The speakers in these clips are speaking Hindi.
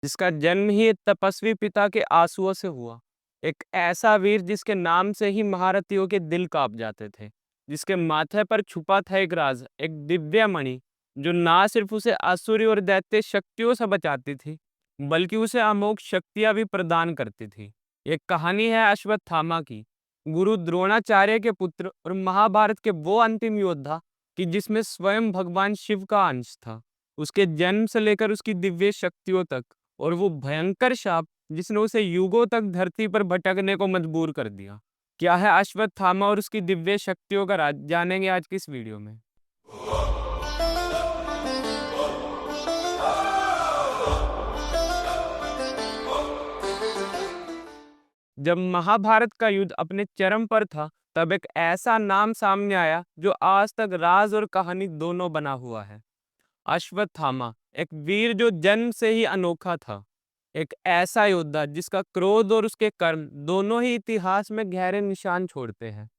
जिसका जन्म ही एक तपस्वी पिता के आंसुओं से हुआ। एक ऐसा वीर जिसके नाम से ही महारथियों के दिल काँप जाते थे, जिसके माथे पर छुपा था एक राज, एक दिव्य मणि, जो ना सिर्फ उसे असुरी और दैत्य शक्तियों से बचाती थी, बल्कि उसे अमोघ शक्तियाँ भी प्रदान करती थी। ये कहानी है अश्वत्थामा की, गुरु द्रोणाचार्य के पुत्र और महाभारत के वो अंतिम योद्धा कि जिसमें स्वयं भगवान शिव का अंश था। उसके जन्म से लेकर उसकी दिव्य शक्तियों तक, और वो भयंकर शाप जिसने उसे युगों तक धरती पर भटकने को मजबूर कर दिया। क्या है अश्वत्थामा और उसकी दिव्य शक्तियों का राज, जानेंगे आज की इस वीडियो में। जब महाभारत का युद्ध अपने चरम पर था, तब एक ऐसा नाम सामने आया जो आज तक राज और कहानी दोनों बना हुआ है। अश्वत्थामा, एक वीर जो जन्म से ही अनोखा था। एक ऐसा योद्धा जिसका क्रोध और उसके कर्म दोनों ही इतिहास में गहरे निशान छोड़ते हैं।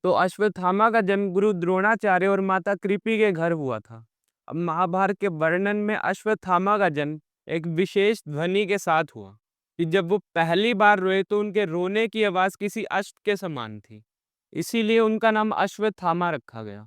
तो अश्वत्थामा का जन्म गुरु द्रोणाचार्य और माता कृपि के घर हुआ था। अब महाभारत के वर्णन में अश्वत्थामा का जन्म एक विशेष ध्वनि के साथ हुआ कि जब वो पहली बार रोए तो उनके रोने की आवाज किसी अश्व के समान थी। इसीलिए उनका नाम अश्वत्थामा रखा गया।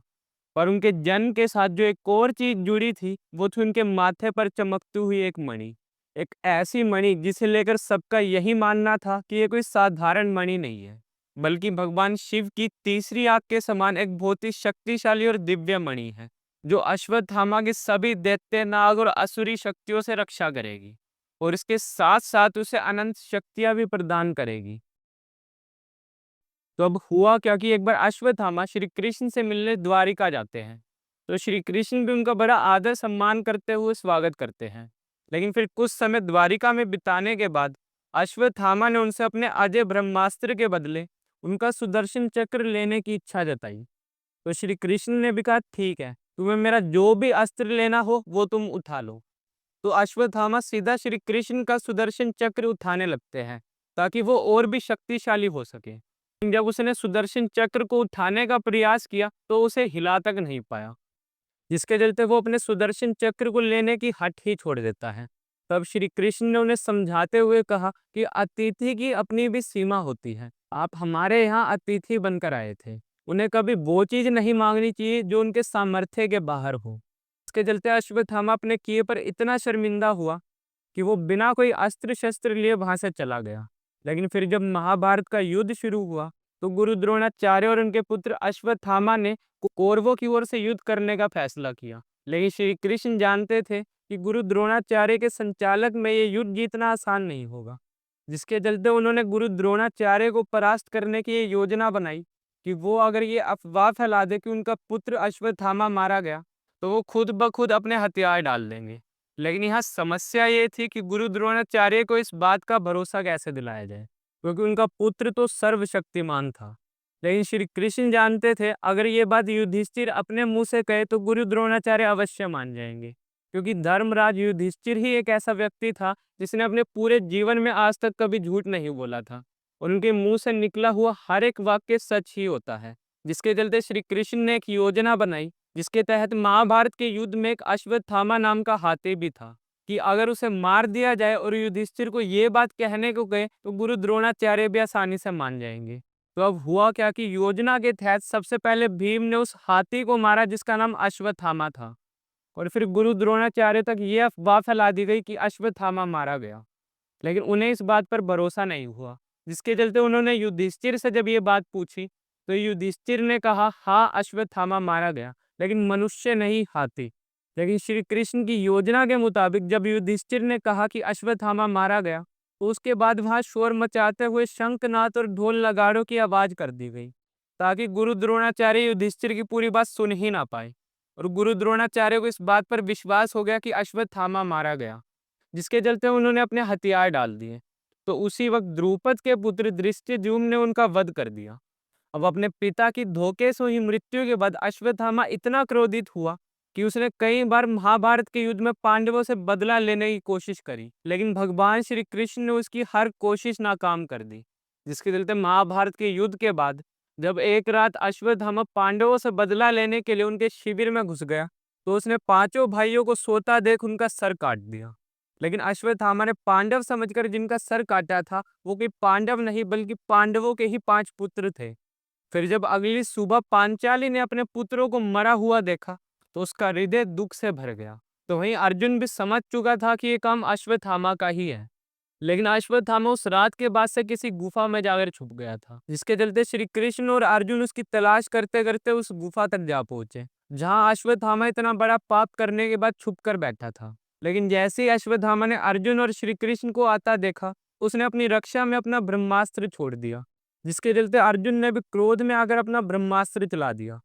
पर उनके जन्म के साथ जो एक और चीज जुड़ी थी, वो थी उनके माथे पर चमकती हुई एक मणि। एक ऐसी मणि जिसे लेकर सबका यही मानना था कि ये कोई साधारण मणि नहीं है, बल्कि भगवान शिव की तीसरी आंख के समान एक बहुत ही शक्तिशाली और दिव्य मणि है, जो अश्वत्थामा की सभी दैत्य, नाग और असुरी शक्तियों से रक्षा करेगी, और इसके साथ साथ उसे अनंत शक्तियां भी प्रदान करेगी। तो अब हुआ क्या कि एक बार अश्वत्थामा श्री कृष्ण से मिलने द्वारिका जाते हैं। तो श्री कृष्ण भी उनका बड़ा आदर सम्मान करते हुए स्वागत करते हैं। लेकिन फिर कुछ समय द्वारिका में बिताने के बाद अश्वत्थामा ने उनसे अपने अजय ब्रह्मास्त्र के बदले उनका सुदर्शन चक्र लेने की इच्छा जताई। तो श्री कृष्ण ने भी कहा, ठीक है, तुम्हें मेरा जो भी अस्त्र लेना हो वो तुम उठा लो। तो अश्वत्थामा सीधा श्री कृष्ण का सुदर्शन चक्र उठाने लगते हैं, ताकि वो और भी शक्तिशाली हो सके। जब उसने सुदर्शन चक्र को उठाने का प्रयास किया तो उसे हिला तक नहीं पाया, जिसके चलते वो अपने सुदर्शन चक्र को लेने की हट ही छोड़ देता है। तब श्री कृष्ण ने उन्हें समझाते हुए कहा कि अतिथि की अपनी भी सीमा होती है। आप हमारे यहाँ अतिथि बनकर आए थे, उन्हें कभी वो चीज नहीं मांगनी चाहिए जो उनके सामर्थ्य के बाहर हो। इसके चलते अश्वत्थामा अपने किए पर इतना शर्मिंदा हुआ कि वो बिना कोई अस्त्र शस्त्र लिए वहां से चला गया। लेकिन फिर जब महाभारत का युद्ध शुरू हुआ, तो गुरु द्रोणाचार्य और उनके पुत्र अश्वत्थामा ने कौरवों की ओर से युद्ध करने का फैसला किया। लेकिन श्री कृष्ण जानते थे कि गुरु द्रोणाचार्य के संचालक में ये युद्ध जीतना आसान नहीं होगा, जिसके चलते उन्होंने गुरु द्रोणाचार्य को परास्त करने की ये योजना बनाई कि वो अगर ये अफवाह फैला दे कि उनका पुत्र अश्वत्थामा मारा गया, तो वो खुद ब खुद अपने हथियार डाल देंगे। लेकिन यहाँ समस्या ये थी कि गुरु द्रोणाचार्य को इस बात का भरोसा कैसे दिलाया जाए, क्योंकि उनका पुत्र तो सर्वशक्तिमान था। लेकिन श्री कृष्ण जानते थे अगर ये बात युधिष्ठिर अपने मुंह से कहे तो गुरु द्रोणाचार्य अवश्य मान जाएंगे, क्योंकि धर्मराज युधिष्ठिर ही एक ऐसा व्यक्ति था जिसने अपने पूरे जीवन में आज तक कभी झूठ नहीं बोला था, और उनके मुंह से निकला हुआ हर एक वाक्य सच ही होता है। जिसके चलते श्री कृष्ण ने एक योजना बनाई, जिसके तहत महाभारत के युद्ध में एक अश्वत्थामा नाम का हाथी भी था, कि अगर उसे मार दिया जाए और युधिष्ठिर को ये बात कहने को गए तो गुरु द्रोणाचार्य भी आसानी से मान जाएंगे। तो अब हुआ क्या कि योजना के तहत सबसे पहले भीम ने उस हाथी को मारा जिसका नाम अश्वत्थामा था, और फिर गुरु द्रोणाचार्य तक ये अफवाह फैला दी गई कि अश्वत्थामा मारा गया। लेकिन उन्हें इस बात पर भरोसा नहीं हुआ, जिसके चलते उन्होंने युधिष्ठिर से जब ये बात पूछी, तो युधिष्ठिर ने कहा, हाँ, अश्वत्थामा मारा गया, लेकिन मनुष्य नहीं, हाथी। लेकिन श्री कृष्ण की योजना के मुताबिक जब युधिष्ठिर ने कहा कि अश्वत्थामा मारा गया, तो उसके बाद वहां शोर मचाते हुए शंखनाद और ढोल नगाड़ों की आवाज कर दी गई, ताकि गुरु द्रोणाचार्य युधिष्ठिर की पूरी बात सुन ही ना पाए। और गुरु द्रोणाचार्य को इस बात पर विश्वास हो गया कि अश्वत्थामा मारा गया, जिसके चलते उन्होंने अपने हथियार डाल दिए। तो उसी वक्त द्रुपद के पुत्र धृष्टद्युम्न ने उनका वध कर दिया। अब अपने पिता की धोखे से हुई मृत्यु के बाद अश्वत्थामा इतना क्रोधित हुआ कि उसने कई बार महाभारत के युद्ध में पांडवों से बदला लेने की कोशिश करी, लेकिन भगवान श्री कृष्ण ने उसकी हर कोशिश नाकाम कर दी। जिसके चलते महाभारत के युद्ध के बाद जब एक रात अश्वत्थामा पांडवों से बदला लेने के लिए उनके शिविर में घुस गया, तो उसने पांचों भाइयों को सोता देख उनका सर काट दिया। लेकिन अश्वत्थामा ने पांडव समझकर जिनका सर काटा था वो कोई पांडव नहीं बल्कि पांडवों के ही 5 पुत्र थे। फिर जब अगली सुबह पांचाली ने अपने पुत्रों को मरा हुआ देखा तो उसका हृदय दुख से भर गया। तो वहीं अर्जुन भी समझ चुका था कि ये काम अश्वत्थामा का ही है। लेकिन अश्वत्थामा उस रात के बाद से किसी गुफा में जाकर छुप गया था, जिसके चलते श्री कृष्ण और अर्जुन उसकी तलाश करते करते उस गुफा तक जा पहुंचे, जहां अश्वत्थामा इतना बड़ा पाप करने के बाद छुप कर बैठा था। लेकिन जैसे ही अश्वत्थामा ने अर्जुन और श्री कृष्ण को आता देखा, उसने अपनी रक्षा में अपना ब्रह्मास्त्र छोड़ दिया, जिसके चलते अर्जुन ने भी क्रोध में आकर अपना ब्रह्मास्त्र चला दिया।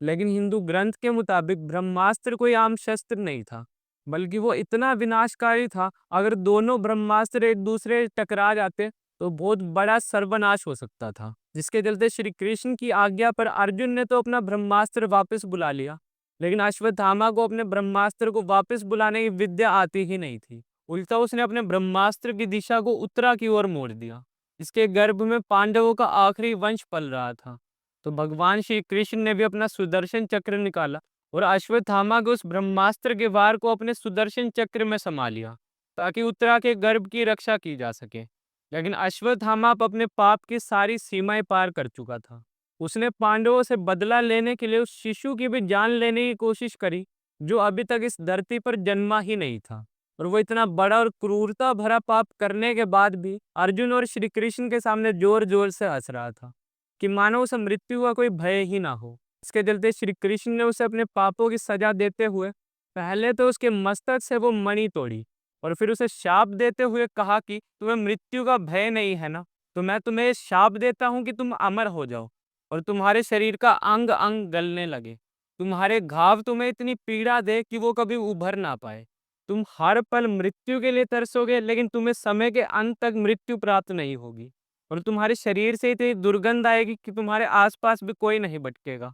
लेकिन हिंदू ग्रंथ के मुताबिक ब्रह्मास्त्र कोई आम शस्त्र नहीं था, बल्कि वो इतना विनाशकारी था, अगर दोनों ब्रह्मास्त्र एक दूसरे से टकरा जाते तो बहुत बड़ा सर्वनाश हो सकता था। जिसके चलते श्री कृष्ण की आज्ञा पर अर्जुन ने तो अपना ब्रह्मास्त्र वापस बुला लिया, लेकिन अश्वत्थामा को अपने ब्रह्मास्त्र को वापस बुलाने की विद्या आती ही नहीं थी। उल्टा उसने अपने ब्रह्मास्त्र की दिशा को उत्तरा की ओर मोड़ दिया। इसके गर्भ में पांडवों का आखिरी वंश पल रहा था। तो भगवान श्री कृष्ण ने भी अपना सुदर्शन चक्र निकाला और अश्वत्थामा के उस ब्रह्मास्त्र के वार को अपने सुदर्शन चक्र में समा लिया, ताकि उत्तरा के गर्भ की रक्षा की जा सके। लेकिन अश्वत्थामा अब अपने पाप की सारी सीमाएं पार कर चुका था। उसने पांडवों से बदला लेने के लिए उस शिशु की भी जान लेने की कोशिश करी, जो अभी तक इस धरती पर जन्मा ही नहीं था। और वो इतना बड़ा और क्रूरता भरा पाप करने के बाद भी अर्जुन और श्री कृष्ण के सामने जोर जोर से हंस रहा था, कि मानो उसे मृत्यु का कोई भय ही ना हो। इसके चलते श्री कृष्ण ने उसे अपने पापों की सजा देते हुए पहले तो उसके मस्तक से वो मणि तोड़ी, और फिर उसे शाप देते हुए कहा कि तुम्हें मृत्यु का भय नहीं है ना, तो मैं तुम्हें शाप देता हूं कि तुम अमर हो जाओ और तुम्हारे शरीर का अंग अंग गलने लगे। तुम्हारे घाव तुम्हें इतनी पीड़ा दे कि वो कभी उभर ना पाए। तुम हर पल मृत्यु के लिए तरसोगे, लेकिन तुम्हें समय के अंत तक मृत्यु प्राप्त नहीं होगी। और तुम्हारे शरीर से इतनी दुर्गंध आएगी कि तुम्हारे आसपास भी कोई नहीं भटकेगा,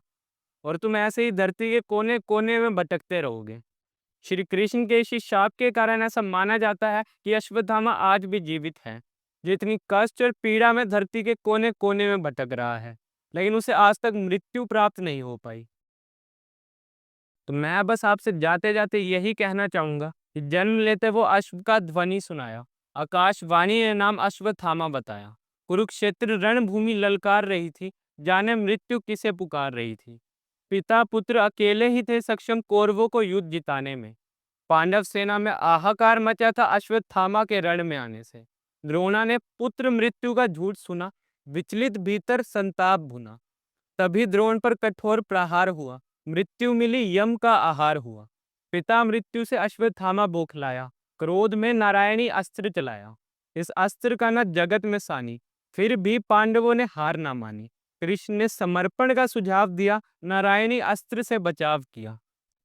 और तुम ऐसे ही धरती के कोने कोने में भटकते रहोगे। श्री कृष्ण के इसी शाप के कारण ऐसा माना जाता है कि अश्वत्थामा आज भी जीवित है, जो इतनी कष्ट और पीड़ा में धरती के कोने कोने में भटक रहा है, लेकिन उसे आज तक मृत्यु प्राप्त नहीं हो पाई। तो मैं बस आपसे जाते जाते यही कहना चाहूंगा कि जन्म लेते वो अश्व का ध्वनि सुनाया, आकाशवाणी ने नाम अश्वत्थामा बताया, कुरुक्षेत्र रणभूमि ललकार रही थी, जाने मृत्यु किसे पुकार रही थी। पिता पुत्र अकेले ही थे सक्षम कौरवों को युद्ध जिताने में। पांडव सेना में हाहाकार मचा था अश्वत्थामा के रण में आने से। द्रोणा ने पुत्र मृत्यु का झूठ सुना, विचलित भीतर संताप भुना। तभी द्रोण पर कठोर प्रहार हुआ, मृत्यु मिली यम का आहार हुआ। पिता मृत्यु से अश्वत्थामा बौखलाया, क्रोध में नारायणी अस्त्र चलाया। इस अस्त्र का न जगत में सानी, फिर भी पांडवों ने हार ना मानी। कृष्ण ने समर्पण का सुझाव दिया, नारायणी अस्त्र से बचाव किया।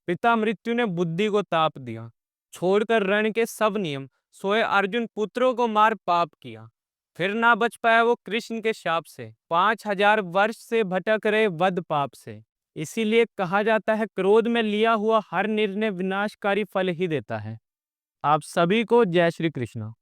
पिता मृत्यु ने बुद्धि को ताप दिया, छोड़कर रण के सब नियम, सोए अर्जुन पुत्रों को मार पाप किया। फिर ना बच पाया वो कृष्ण के शाप से, 5,000 वर्ष से भटक रहे वध पाप से। इसीलिए कहा जाता है, क्रोध में लिया हुआ हर निर्णय विनाशकारी फल ही देता है। आप सभी को जय श्री कृष्ण।